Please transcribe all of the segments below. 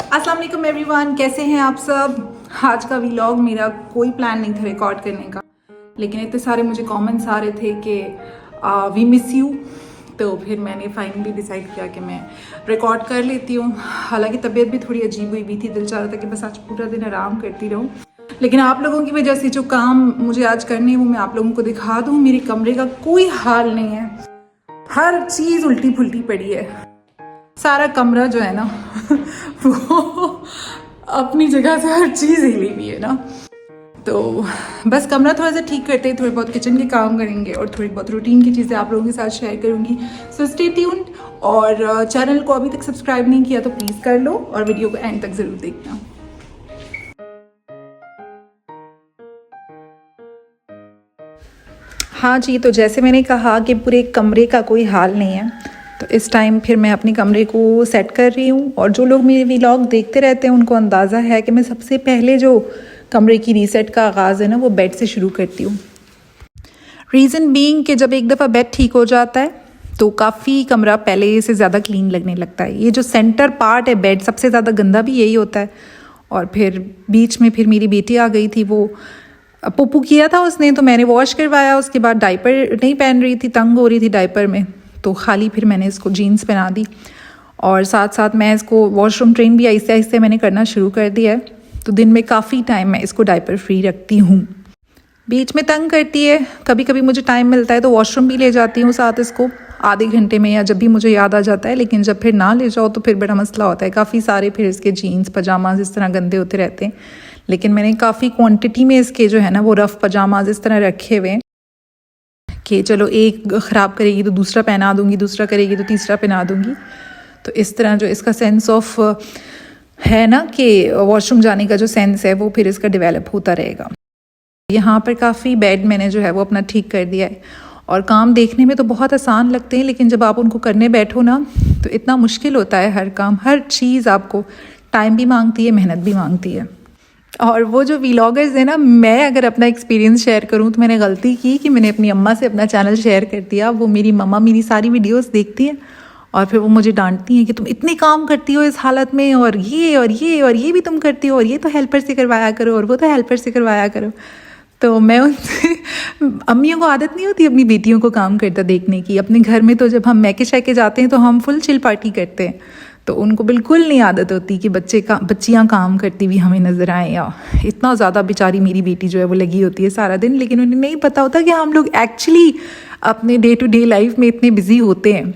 अस्सलाम वालेकुम एवरीवन, कैसे हैं आप सब। आज का व्लॉग मेरा कोई प्लान नहीं था रिकॉर्ड करने का, लेकिन इतने सारे मुझे कमेंट्स आ रहे थे कि वी मिस यू, तो फिर मैंने फाइनली डिसाइड किया कि मैं रिकॉर्ड कर लेती हूँ। हालांकि तबीयत भी थोड़ी अजीब हुई भी थी, दिल चाह रहा था कि बस आज पूरा दिन आराम करती रहूँ, लेकिन आप लोगों की वजह से जो काम मुझे आज करने हैं वो मैं आप लोगों को दिखा दूँ। मेरे कमरे का कोई हाल नहीं है, हर चीज़ उल्टी पुल्टी पड़ी है। सारा कमरा जो है ना वो अपनी जगह से हर चीज़ हिली हुई है ना, तो बस कमरा थोड़ा सा ठीक करते हैं, थोड़े बहुत किचन के काम करेंगे और थोड़ी बहुत रूटीन की चीज़ें आप लोगों के साथ शेयर करूँगी। सो स्टे ट्यून्ड, और चैनल को अभी तक सब्सक्राइब नहीं किया तो प्लीज़ कर लो और वीडियो को एंड तक ज़रूर देखना। हाँ जी, तो जैसे मैंने कहा कि पूरे कमरे का कोई हाल नहीं है, तो इस टाइम फिर मैं अपने कमरे को सेट कर रही हूँ। और जो लोग मेरे व्लॉग देखते रहते हैं उनको अंदाज़ा है कि मैं सबसे पहले जो कमरे की रीसेट का आगाज़ है ना वो बेड से शुरू करती हूँ। रीज़न बीइंग कि जब एक दफ़ा बेड ठीक हो जाता है तो काफ़ी कमरा पहले से ज़्यादा क्लीन लगने लगता है। ये जो सेंटर पार्ट है बेड, सबसे ज़्यादा गंदा भी यही होता है। और फिर बीच में फिर मेरी बेटी आ गई थी, वो पुप्पू किया था उसने, तो मैंने वॉश करवाया। उसके बाद डायपर नहीं पहन रही थी, तंग हो रही थी डायपर में, तो खाली फिर मैंने इसको जीन्स पहना दी और साथ साथ मैं इसको वॉशरूम ट्रेन भी आहिस्ते आहिस्ते मैंने करना शुरू कर दिया है। तो दिन में काफ़ी टाइम मैं इसको डायपर फ्री रखती हूँ। बीच में तंग करती है, कभी कभी मुझे टाइम मिलता है तो वॉशरूम भी ले जाती हूँ साथ इसको आधे घंटे में, या जब भी मुझे याद आ जाता है। लेकिन जब फिर ना ले जाओ तो फिर बड़ा मसला होता है, काफ़ी सारे फिर इसके जीन्स पजामाज इस तरह गंदे होते रहते हैं। लेकिन मैंने काफ़ी क्वांटिटी में इसके जो है ना वो रफ़ पजामाज इस तरह रखे हुए कि चलो एक ख़राब करेगी तो दूसरा पहना दूंगी, दूसरा करेगी तो तीसरा पहना दूंगी। तो इस तरह जो इसका सेंस ऑफ है ना कि वॉशरूम जाने का जो सेंस है वो फिर इसका डेवलप होता रहेगा। यहाँ पर काफ़ी बेड मैंने जो है वो अपना ठीक कर दिया है। और काम देखने में तो बहुत आसान लगते हैं, लेकिन जब आप उनको करने बैठो ना तो इतना मुश्किल होता है। हर काम, हर चीज़ आपको टाइम भी मांगती है, मेहनत भी मांगती है। और वो जो व्लॉगर्स है ना, मैं अगर अपना एक्सपीरियंस शेयर करूं तो मैंने गलती की कि मैंने अपनी अम्मा से अपना चैनल शेयर कर दिया। वो मेरी मम्मा मेरी सारी वीडियोस देखती हैं और फिर वो मुझे डांटती हैं कि तुम इतने काम करती हो इस हालत में, और ये भी तुम करती हो, और ये तो हेल्पर से करवाया करो, और वो तो हेल्पर से करवाया करो। तो मैं उनसे अम्मियों को आदत नहीं होती अपनी बेटियों को काम करता देखने की। अपने घर में तो जब हम मैके शैके जाते हैं तो हम फुल चिल पार्टी करते हैं, तो उनको बिल्कुल नहीं आदत होती कि बच्चियाँ काम करती हुई हमें नज़र आएँ। या इतना ज़्यादा बेचारी मेरी बेटी जो है वो लगी होती है सारा दिन, लेकिन उन्हें नहीं पता होता कि हम लोग एक्चुअली अपने डे टू डे लाइफ में इतने बिजी होते हैं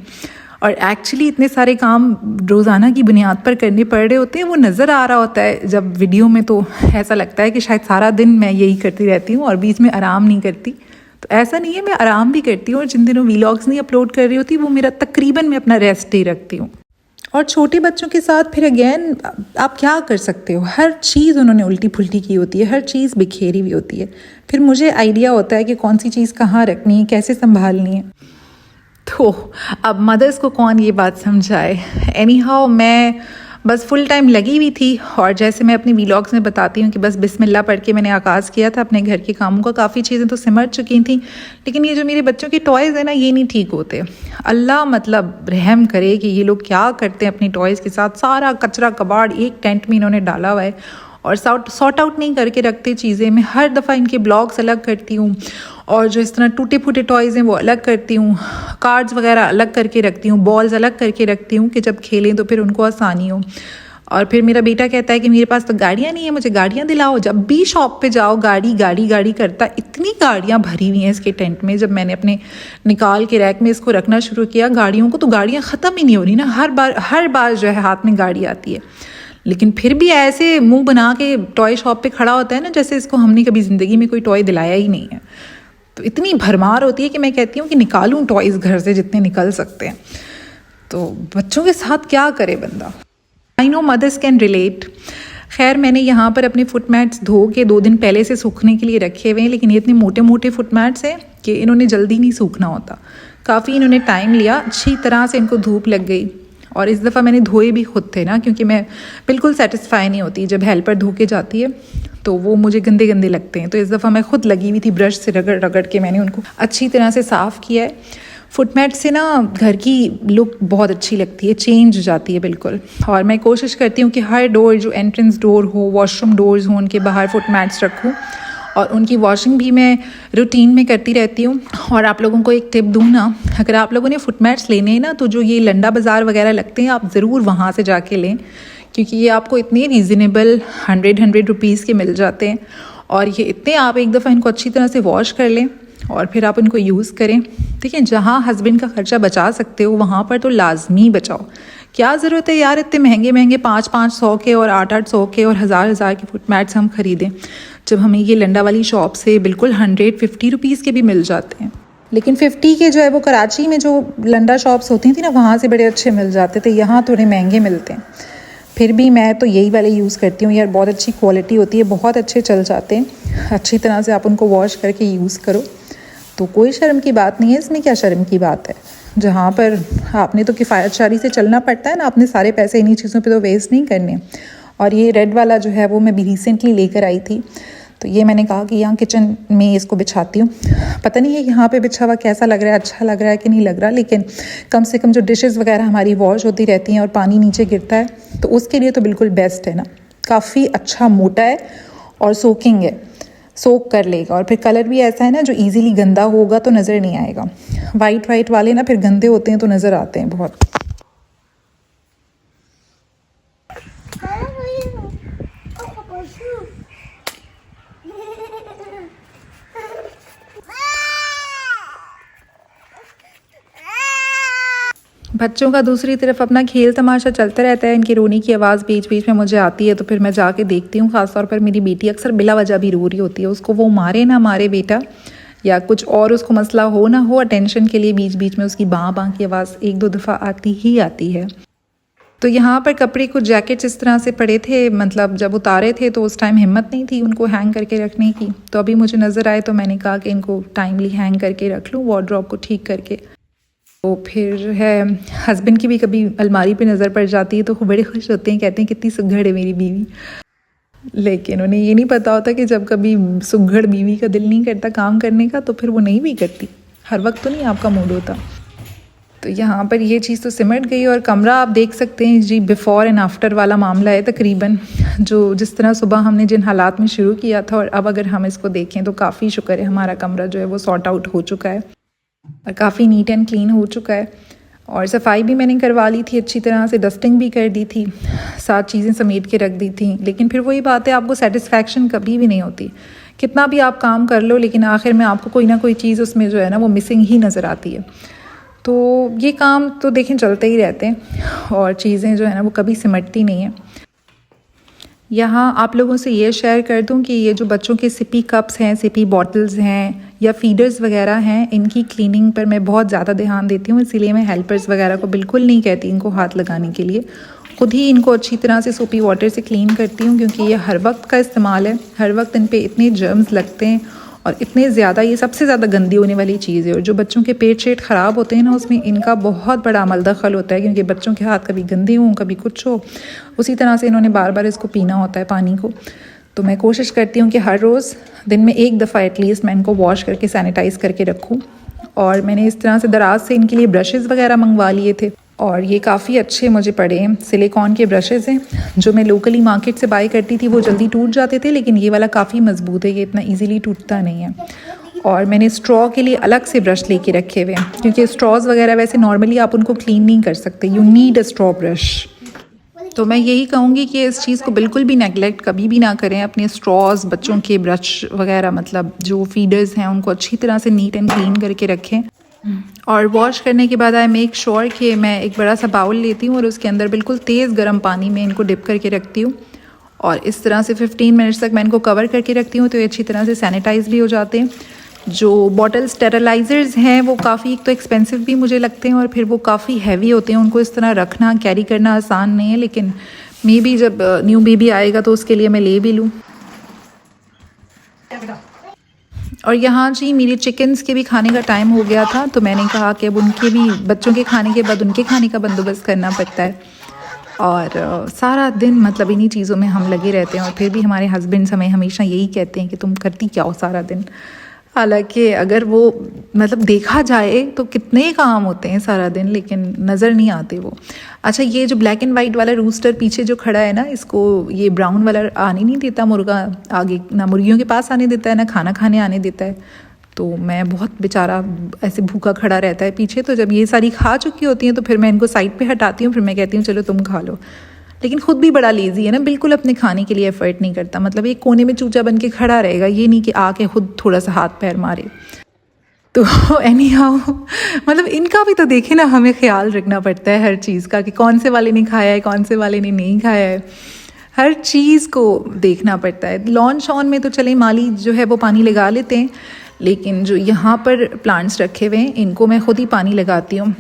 और एक्चुअली इतने सारे काम रोज़ाना की बुनियाद पर करने पड़ रहे होते हैं। वो नज़र आ रहा होता है जब वीडियो में, तो ऐसा लगता है कि शायद सारा दिन मैं यही करती रहती हूँ और बीच में आराम नहीं करती। तो ऐसा नहीं है, मैं आराम भी करती हूँ, और जिन दिनों व्लॉग्स नहीं अपलोड कर रही होती वो मेरा तकरीबन मैं अपना रेस्ट डे रखती हूँ। और छोटे बच्चों के साथ फिर अगेन आप क्या कर सकते हो, हर चीज़ उन्होंने उल्टी फुल्टी की होती है, हर चीज़ बिखेरी हुई होती है। फिर मुझे आइडिया होता है कि कौन सी चीज़ कहाँ रखनी है, कैसे संभालनी है। तो अब मदर्स को कौन ये बात समझाए। एनी हाउ मैं बस फुल टाइम लगी हुई थी, और जैसे मैं अपनी व्लॉग्स में बताती हूँ कि बस बिस्मिल्लाह पढ़ के मैंने आगाज़ किया था अपने घर के कामों का। काफ़ी चीज़ें तो सिमट चुकी थी, लेकिन ये जो मेरे बच्चों के टॉयज़ है ना ये नहीं ठीक होते। अल्लाह मतलब रहम करे कि ये लोग क्या करते हैं अपनी टॉयज़ के साथ। सारा कचरा कबाड़ एक टेंट में इन्होंने डाला हुआ है और सॉर्ट आउट नहीं करके रखते चीज़ें। मैं हर दफ़ा इनके ब्लॉग्स अलग करती हूँ, और जो इस तरह टूटे फूटे टॉयज़ हैं वो अलग करती हूँ, कार्ड्स वगैरह अलग करके रखती हूँ, बॉल्स अलग करके रखती हूँ कि जब खेलें तो फिर उनको आसानी हो। और फिर मेरा बेटा कहता है कि मेरे पास तो गाड़ियाँ नहीं है, मुझे गाड़ियाँ दिलाओ। जब भी शॉप पे जाओ गाड़ी गाड़ी गाड़ी करता। इतनी गाड़ियाँ भरी हुई हैं इसके टेंट में। जब मैंने अपने निकाल के रैक में इसको रखना शुरू किया गाड़ियों को, तो गाड़ियाँ ख़त्म ही नहीं हो रही ना, हर बार जो है हाथ में गाड़ी आती है। लेकिन फिर भी ऐसे मुंह बना के टॉय शॉप पे खड़ा होता है ना जैसे इसको हमने कभी ज़िंदगी में कोई टॉय दिलाया ही नहीं है। तो इतनी भरमार होती है कि मैं कहती हूँ कि निकालूं टॉयज़ घर से जितने निकल सकते हैं। तो बच्चों के साथ क्या करे बंदा। I know mothers can relate. खैर मैंने यहाँ पर अपने फुट मैट्स धो के 2 दिन पहले से सूखने के लिए रखे हुए हैं, लेकिन ये इतने मोटे मोटे फुट मैट्स हैं कि इन्होंने जल्दी नहीं सूखना होता। काफ़ी इन्होंने टाइम लिया, अच्छी तरह से इनको धूप लग गई। और इस दफ़ा मैंने धोए भी खुद थे ना, क्योंकि मैं बिल्कुल सेटिस्फाई नहीं होती जब हेल्पर धो के जाती है, तो वो मुझे गंदे गंदे लगते हैं। तो इस दफ़ा मैं खुद लगी हुई थी, ब्रश से रगड़ रगड़ के मैंने उनको अच्छी तरह से साफ़ किया है। फुट मैट से ना घर की लुक बहुत अच्छी लगती है, चेंज हो जाती है बिल्कुल। और मैं कोशिश करती हूँ कि हर डोर, जो एंट्रेंस डोर हो, वॉशरूम डोर्स हो, उनके बाहर फुट मैट्स रखूँ और उनकी वॉशिंग भी मैं रूटीन में करती रहती हूँ। और आप लोगों को एक टिप दूँ ना, अगर आप लोगों ने फुट मैट्स लेने हैं ना, तो जो ये लंडा बाज़ार वगैरह लगते हैं, आप ज़रूर वहाँ से जाके लें, क्योंकि ये आपको इतने रीज़नेबल 100 रुपीज़ के मिल जाते हैं। और ये इतने, आप एक दफ़ा इनको अच्छी तरह से वॉश कर लें और फिर आप इनको यूज़ करें। देखिए, जहाँ हस्बैंड का खर्चा बचा सकते हो वहाँ पर तो लाजमी बचाओ। क्या ज़रूरत है यार इतने महंगे महंगे 500 के और 800 के और हज़ार के फुट मैट्स हम खरीदें, जब हमें ये लंडा वाली शॉप से बिल्कुल 150 रुपीज़ के भी मिल जाते हैं। लेकिन 50 के जो है वो कराची में जो लंडा शॉप्स होती थी ना, वहाँ से बड़े अच्छे मिल जाते थे, यहाँ थोड़े महंगे मिलते हैं। फिर भी मैं तो यही वाले यूज़ करती हूँ यार, बहुत अच्छी क्वालिटी होती है, बहुत अच्छे चल जाते हैं। अच्छी तरह से आप उनको वॉश करके यूज़ करो तो कोई शर्म की बात नहीं है इसमें। क्या शर्म की बात है, जहाँ पर आपने तो किफ़ायतशारी से चलना पड़ता है ना, आपने सारे पैसे इन्हीं चीज़ों पे तो वेस्ट नहीं करने। और ये रेड वाला जो है वो मैं भी रिसेंटली लेकर आई थी, तो ये मैंने कहा कि यहाँ किचन में इसको बिछाती हूँ। पता नहीं है यहाँ पे बिछा हुआ कैसा लग रहा है, अच्छा लग रहा है कि नहीं लग रहा, लेकिन कम से कम जो डिशेस वगैरह हमारी वॉश होती रहती हैं और पानी नीचे गिरता है, तो उसके लिए तो बिल्कुल बेस्ट है ना। काफ़ी अच्छा मोटा है और सोकिंग है, सोक कर लेगा। और फिर कलर भी ऐसा है ना जो इजीली गंदा होगा तो नज़र नहीं आएगा। वाइट वाले ना फिर गंदे होते हैं तो नज़र आते हैं बहुत। बच्चों का दूसरी तरफ अपना खेल तमाशा चलता रहता है, इनकी रोने की आवाज़ बीच बीच में मुझे आती है, तो फिर मैं जाके देखती हूँ। ख़ासतौर पर मेरी बेटी अक्सर बिला वजह भी रो रही होती है, उसको वो मारे ना मारे बेटा, या कुछ और उसको मसला हो ना हो, अटेंशन के लिए बीच बीच में उसकी बाँ की आवाज़ 1-2 दफ़ा आती ही आती है। तो यहाँ पर कपड़े, कुछ जैकेट्स इस तरह से पड़े थे, मतलब जब उतारे थे तो उस टाइम हिम्मत नहीं थी उनको हैंग करके रखने की, तो अभी मुझे नज़र आए तो मैंने कहा कि इनको टाइमली हैंग करके रख लूँ, वार्डरोब को ठीक करके। तो फिर है, हस्बैंड की भी कभी अलमारी पे नज़र पड़ जाती है तो वो बड़े खुश होते हैं, कहते हैं कितनी सुघड़ है मेरी बीवी। लेकिन उन्हें ये नहीं पता होता कि जब कभी सुघड़ बीवी का दिल नहीं करता काम करने का तो फिर वो नहीं भी करती, हर वक्त तो नहीं आपका मूड होता। तो यहाँ पर ये चीज़ तो सिमट गई। और कमरा आप देख सकते हैं जी, बिफ़ोर एंड आफ्टर वाला मामला है तकरीबन। जो जिस तरह सुबह हमने जिन हालात में शुरू किया था और अब अगर हम इसको देखें तो काफ़ी शुक्र है, हमारा कमरा जो है वो सॉर्ट आउट हो चुका है और काफ़ी नीट एंड क्लीन हो चुका है। और सफाई भी मैंने करवा ली थी अच्छी तरह से, डस्टिंग भी कर दी थी, साथ चीज़ें समेट के रख दी थी। लेकिन फिर वही बात है, आपको सेटिस्फैक्शन कभी भी नहीं होती, कितना भी आप काम कर लो लेकिन आखिर में आपको कोई ना कोई चीज़ उसमें जो है ना वो मिसिंग ही नज़र आती है। तो ये काम तो देखें चलते ही रहते हैं और चीज़ें जो है ना वो कभी सिमटती नहीं है। यहाँ आप लोगों से ये शेयर कर दूँ कि ये जो बच्चों के सिपी कप्स हैं, सिपी बॉटल्स हैं या फीडर्स वगैरह हैं, इनकी क्लीनिंग पर मैं बहुत ज़्यादा ध्यान देती हूँ, इसीलिए मैं हेल्पर्स वगैरह को बिल्कुल नहीं कहती इनको हाथ लगाने के लिए। खुद ही इनको अच्छी तरह से सोपी वाटर से क्लीन करती हूँ, क्योंकि ये हर वक्त का इस्तेमाल है, हर वक्त इन पर इतने जर्म्स लगते हैं और इतने ज़्यादा, ये सबसे ज़्यादा गंदी होने वाली चीज़ है। और जो बच्चों के पेट शेट ख़राब होते हैं ना, उसमें इनका बहुत बड़ा अमल दखल होता है, क्योंकि बच्चों के हाथ कभी गंदे हों कभी कुछ हो, उसी तरह से इन्होंने बार बार इसको पीना होता है पानी को। तो मैं कोशिश करती हूँ कि हर रोज़ दिन में एक दफ़ा एटलीस्ट मैं इनको वॉश करके सैनिटाइज़ करके रखूँ। और मैंने इस तरह से दराज से इनके लिए ब्रशेज़ वगैरह मंगवा लिए थे और ये काफ़ी अच्छे मुझे पड़े हैं। सिलिकॉन के ब्रशेज़ हैं, जो मैं लोकली मार्केट से बाय करती थी वो जल्दी टूट जाते थे, लेकिन ये वाला काफ़ी मजबूत है, ये इतना इजीली टूटता नहीं है। और मैंने स्ट्रॉ के लिए अलग से ब्रश लेके रखे हुए हैं, क्योंकि स्ट्रॉज वगैरह वैसे नॉर्मली आप उनको क्लीन नहीं कर सकते, you need a straw brush. तो मैं यही कहूँगी कि इस चीज़ को बिल्कुल भी नेगलेक्ट कभी भी ना करें, अपने स्ट्रॉज, बच्चों के ब्रश वगैरह, मतलब जो फीडर्स हैं उनको अच्छी तरह से नीट एंड क्लीन करके रखें। और वॉश करने के बाद आई मेक श्योर कि मैं एक बड़ा सा बाउल लेती हूँ और उसके अंदर बिल्कुल तेज़ गर्म पानी में इनको डिप करके रखती हूँ और इस तरह से 15 मिनट्स तक मैं इनको कवर करके रखती हूँ, तो ये अच्छी तरह से सैनिटाइज भी हो जाते हैं। जो बॉटल स्टेरलाइज़र्स हैं वो काफ़ी एक तो एक्सपेंसिव भी मुझे लगते हैं और फिर वो काफ़ी हैवी होते हैं, उनको इस तरह रखना कैरी करना आसान नहीं है, लेकिन मे बी जब न्यू बेबी आएगा तो उसके लिए मैं ले भी लूँ। और यहाँ जी मेरे चिकन्स के भी खाने का टाइम हो गया था, तो मैंने कहा कि अब उनके भी, बच्चों के खाने के बाद उनके खाने का बंदोबस्त करना पड़ता है। और सारा दिन मतलब इन्हीं चीज़ों में हम लगे रहते हैं और फिर भी हमारे हस्बैंड्स हमें हमेशा यही कहते हैं कि तुम करती क्या हो सारा दिन। हालांकि अगर वो मतलब देखा जाए तो कितने काम होते हैं सारा दिन, लेकिन नज़र नहीं आते वो। अच्छा, ये जो ब्लैक एंड वाइट वाला रूस्टर पीछे जो खड़ा है ना, इसको ये ब्राउन वाला आने नहीं देता मुर्गा आगे, ना मुर्गियों के पास आने देता है ना खाना खाने आने देता है। तो मैं बहुत बेचारा ऐसे भूखा खड़ा रहता है पीछे। तो जब ये सारी खा चुकी होती हैं तो फिर मैं इनको साइड पे हटाती हूँ, फिर मैं कहती हूँ चलो तुम खा लो। लेकिन खुद भी बड़ा लेज़ी है ना, बिल्कुल अपने खाने के लिए एफर्ट नहीं करता। मतलब एक कोने में चूचा बन के खड़ा रहेगा, ये नहीं कि आके खुद थोड़ा सा हाथ पैर मारे। तो एनी हाउ मतलब इनका भी तो देखे ना, हमें ख्याल रखना पड़ता है हर चीज़ का कि कौन से वाले ने खाया है, कौन से वाले ने नहीं खाया है, हर चीज़ को देखना पड़ता है। लॉन शॉन में तो चले माली जो है वो पानी लगा लेते हैं, लेकिन जो यहाँ पर प्लांट्स रखे हुए हैं इनको मैं खुद ही पानी लगाती हूँ।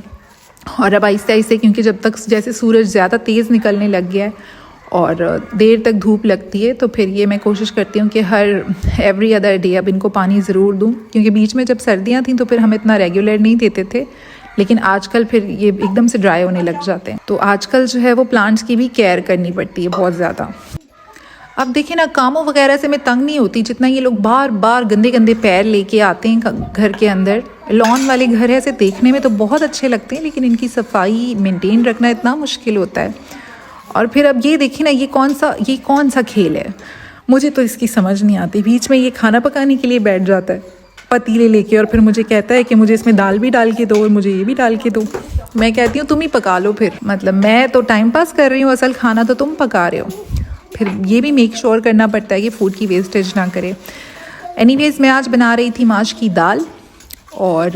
और अब आहिस्ते आहिस्ते, क्योंकि जब तक जैसे सूरज ज़्यादा तेज़ निकलने लग गया है और देर तक धूप लगती है, तो फिर ये मैं कोशिश करती हूँ कि हर एवरी अदर डे अब इनको पानी ज़रूर दूँ। क्योंकि बीच में जब सर्दियाँ थीं तो फिर हम इतना रेगुलर नहीं देते थे, लेकिन आजकल फिर ये एकदम से ड्राई होने लग जाते हैं। तो आजकल जो है वो प्लांट्स की भी केयर करनी पड़ती है बहुत ज़्यादा। अब देखिए ना, कामों वगैरह से मैं तंग नहीं होती, जितना ये लोग बार बार गंदे गंदे पैर लेके आते हैं घर के अंदर। लॉन वाले घर ऐसे देखने में तो बहुत अच्छे लगते हैं, लेकिन इनकी सफाई मेंटेन रखना इतना मुश्किल होता है। और फिर अब ये देखिए ना, ये कौन सा खेल है, मुझे तो इसकी समझ नहीं आती। बीच में ये खाना पकाने के लिए बैठ जाता है पतीले लेके, और फिर मुझे कहता है कि मुझे इसमें दाल भी डाल के दो और मुझे ये भी डाल के दो। मैं कहती हूँ तुम ही पका लो फिर, मतलब मैं तो टाइम पास कर रही हूँ, असल खाना तो तुम पका रहे हो। फिर ये भी मेक श्योर करना पड़ता है कि फूड की वेस्टेज ना करे। एनीवेज, मैं आज बना रही थी माश की दाल, और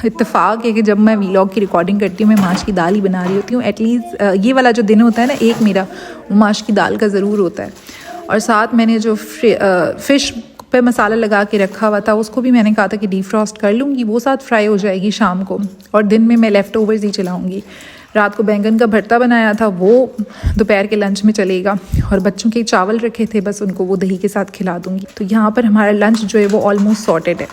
इत्तेफाक है कि जब मैं व्लॉग की रिकॉर्डिंग करती हूँ मैं माश की दाल ही बना रही होती हूँ। एटलीस्ट ये वाला जो दिन होता है ना एक मेरा, वो माश की दाल का ज़रूर होता है। और साथ मैंने जो फ़िश पे मसाला लगा के रखा हुआ था उसको भी मैंने कहा था कि डीप फ्रॉस्ट कर लूँगी, वो साथ फ्राई हो जाएगी शाम को, और दिन में मैं लेफ़्ट ओवर्स ही चलाऊँगी। रात को बैंगन का भरता बनाया था, वो दोपहर के लंच में चलेगा, और बच्चों के चावल रखे थे, बस उनको वो दही के साथ खिला दूँगी। तो यहाँ पर हमारा लंच जो है वो ऑलमोस्ट सॉर्टेड है।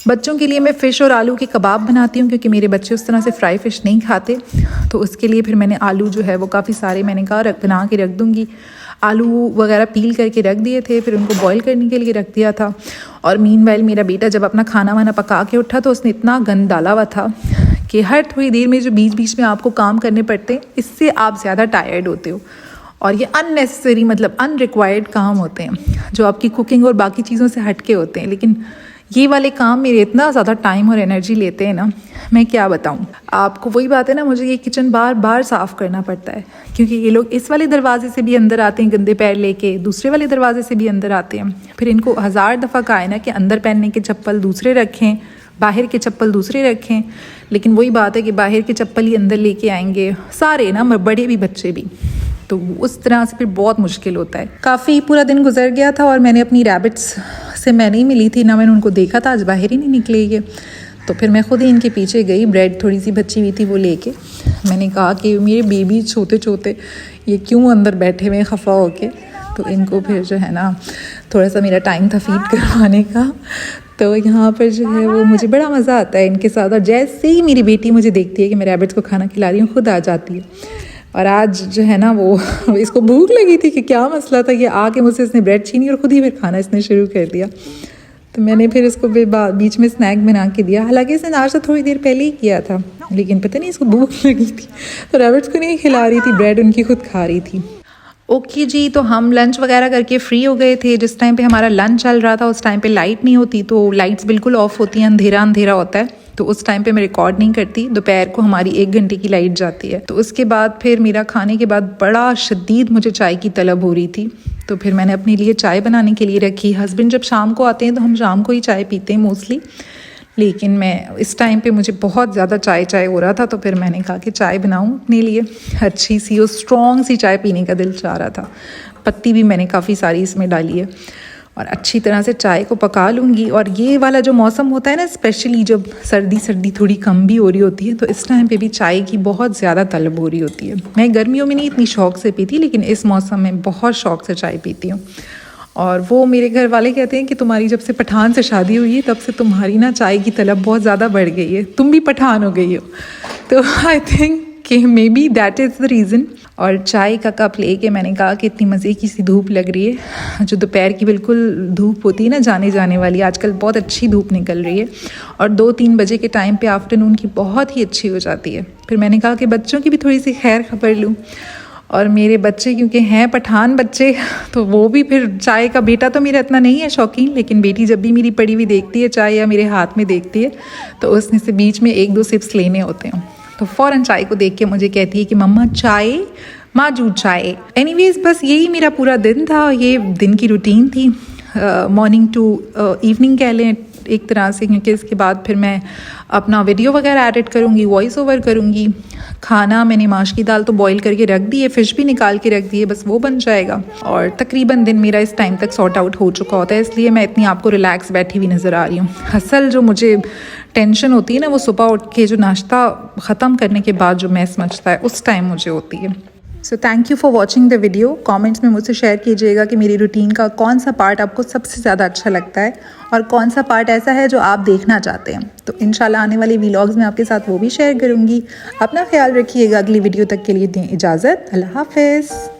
बच्चों के लिए मैं फ़िश और आलू के कबाब बनाती हूँ, क्योंकि मेरे बच्चे उस तरह से फ्राई फ़िश नहीं खाते। तो उसके लिए फिर मैंने आलू जो है वो काफ़ी सारे मैंने कहा बना के रख दूँगी। आलू वगैरह पील करके रख दिए थे, फिर उनको बॉईल करने के लिए रख दिया था। और मीनवाइल मेरा बेटा जब अपना खाना वाना पका के उठा तो उसने इतना गंद डाला हुआ था कि हर थोड़ी देर में जो बीच बीच में आपको काम करने पड़ते हैं, इससे आप ज़्यादा टायर्ड होते हो। और ये अननेसेसरी मतलब अनरिक्वायर्ड काम होते हैं जो आपकी कुकिंग और बाकी चीज़ों से हट के होते हैं, लेकिन ये वाले काम मेरे इतना ज़्यादा टाइम और एनर्जी लेते हैं ना, मैं क्या बताऊँ आपको। वही बात है ना, मुझे ये किचन बार बार साफ़ करना पड़ता है, क्योंकि ये लोग इस वाले दरवाजे से भी अंदर आते हैं गंदे पैर लेके, दूसरे वाले दरवाजे से भी अंदर आते हैं। फिर इनको 1000 दफ़ा कहा है ना कि अंदर पहनने के चप्पल दूसरे रखें, बाहर के चप्पल दूसरे रखें, लेकिन वही बात है कि बाहर के चप्पल ही अंदर लेके आएंगे सारे ना, बड़े भी बच्चे भी। तो उस तरह से फिर बहुत मुश्किल होता है। काफ़ी पूरा दिन गुजर गया था और मैंने अपनी रैबिट्स से मैं नहीं मिली थी, ना मैंने उनको देखा था, आज बाहर ही नहीं निकले ये। तो फिर मैं खुद ही इनके पीछे गई, ब्रेड थोड़ी सी बची हुई थी वो लेके। मैंने कहा कि मेरे बेबी छोटे छोटे ये क्यों अंदर बैठे हुए खफा होके, तो इनको फिर जो है ना थोड़ा सा मेरा टाइम था फीड करवाने का। तो यहाँ पर जो है वो मुझे बड़ा मज़ा आता है इनके साथ, और जैसे ही मेरी बेटी मुझे देखती है कि मैं रैबिट्स को खाना खिला रही हूँ खुद आ जाती है। और आज जो है ना वो इसको भूख लगी थी कि क्या मसला था, ये आके मुझसे इसने ब्रेड छीनी और ख़ुद ही फिर खाना इसने शुरू कर दिया। तो मैंने फिर इसको बीच में स्नैक बना के दिया, हालांकि इसने नाश्ता थोड़ी देर पहले ही किया था, लेकिन पता नहीं इसको भूख लगी थी तो रैबिट्स को नहीं खिला रही थी, ब्रेड उनकी खुद खा रही थी। ओके जी, तो हम लंच वगैरह करके फ्री हो गए थे। जिस टाइम पे हमारा लंच चल रहा था उस टाइम पे लाइट नहीं होती, तो लाइट्स बिल्कुल ऑफ होती हैं, अंधेरा अंधेरा होता है, तो उस टाइम पे मैं रिकॉर्ड नहीं करती। दोपहर को हमारी 1 घंटे की लाइट जाती है। तो उसके बाद फिर मेरा खाने के बाद बड़ा शदीद मुझे चाय की तलब हो रही थी, तो फिर मैंने अपने लिए चाय बनाने के लिए रखी। हस्बैंड जब शाम को आते हैं तो हम शाम को ही चाय पीते हैं मोस्टली, लेकिन मैं इस टाइम पे मुझे बहुत ज़्यादा चाय हो रहा था, तो फिर मैंने कहा कि चाय बनाऊं अपने लिए अच्छी सी और स्ट्रॉन्ग सी चाय पीने का दिल चाह रहा था। पत्ती भी मैंने काफ़ी सारी इसमें डाली है और अच्छी तरह से चाय को पका लूँगी। और ये वाला जो मौसम होता है ना, स्पेशली जब सर्दी थोड़ी कम भी हो रही होती है, तो इस टाइम पे भी चाय की बहुत ज़्यादा तलब हो रही होती है। मैं गर्मियों में नहीं इतनी शौक़ से पीती, लेकिन इस मौसम में बहुत शौक़ से चाय पीती हूँ। और वो मेरे घर वाले कहते हैं कि तुम्हारी जब से पठान से शादी हुई है तब से तुम्हारी ना चाय की तलब बहुत ज़्यादा बढ़ गई है, तुम भी पठान हो गई हो। तो आई थिंक कि may be that is the reason. और चाय का कप लेके मैंने कहा कि इतनी मज़े की सी धूप लग रही है, जो दोपहर की बिल्कुल धूप होती है ना जाने जाने वाली, आजकल बहुत अच्छी धूप निकल रही है और 2-3 बजे के टाइम पे आफ्टरनून की बहुत ही अच्छी हो जाती है। फिर मैंने कहा कि बच्चों की भी थोड़ी सी खैर खबर लूँ, और मेरे बच्चे क्योंकि हैं पठान बच्चे तो वो भी फिर चाय का, बेटा तो मेरा इतना नहीं है शौकीन, लेकिन बेटी जब भी मेरी पड़ी हुई देखती है चाय या मेरे हाथ में देखती है तो उसने से बीच में 1-2 सिप्स लेने होते हैं, तो फ़ौरन चाय को देख के मुझे कहती है कि मम्मा चाय, माजू चाय। एनीवेज बस यही मेरा पूरा दिन था, ये दिन की रूटीन थी, मॉर्निंग टू इवनिंग कह लें एक तरह से, क्योंकि इसके बाद फिर मैं अपना वीडियो वगैरह एडिट करूँगी, वॉइस ओवर करूँगी। खाना मैंने माश की दाल तो बॉईल करके रख दी है, फ़िश भी निकाल के रख दी है, बस वो बन जाएगा और तकरीबन दिन मेरा इस टाइम तक सॉर्ट आउट हो चुका होता है, इसलिए मैं इतनी आपको रिलैक्स बैठी हुई नज़र आ रही हूँ। असल जो मुझे टेंशन होती है ना, वो सुबह उठ के जो नाश्ता ख़त्म करने के बाद जो मैस मचता है उस टाइम मुझे होती है। So thank you for watching the video. Comments में मुझसे शेयर कीजिएगा कि मेरी रूटीन का कौन सा पार्ट आपको सबसे ज़्यादा अच्छा लगता है और कौन सा पार्ट ऐसा है जो आप देखना चाहते हैं। तो इंशाल्लाह आने वाली व्लॉग्स में आपके साथ वो भी शेयर करूँगी। अपना ख्याल रखिएगा। अगली वीडियो तक के लिए दें इजाज़त। अल्लाह हाफ़िज़।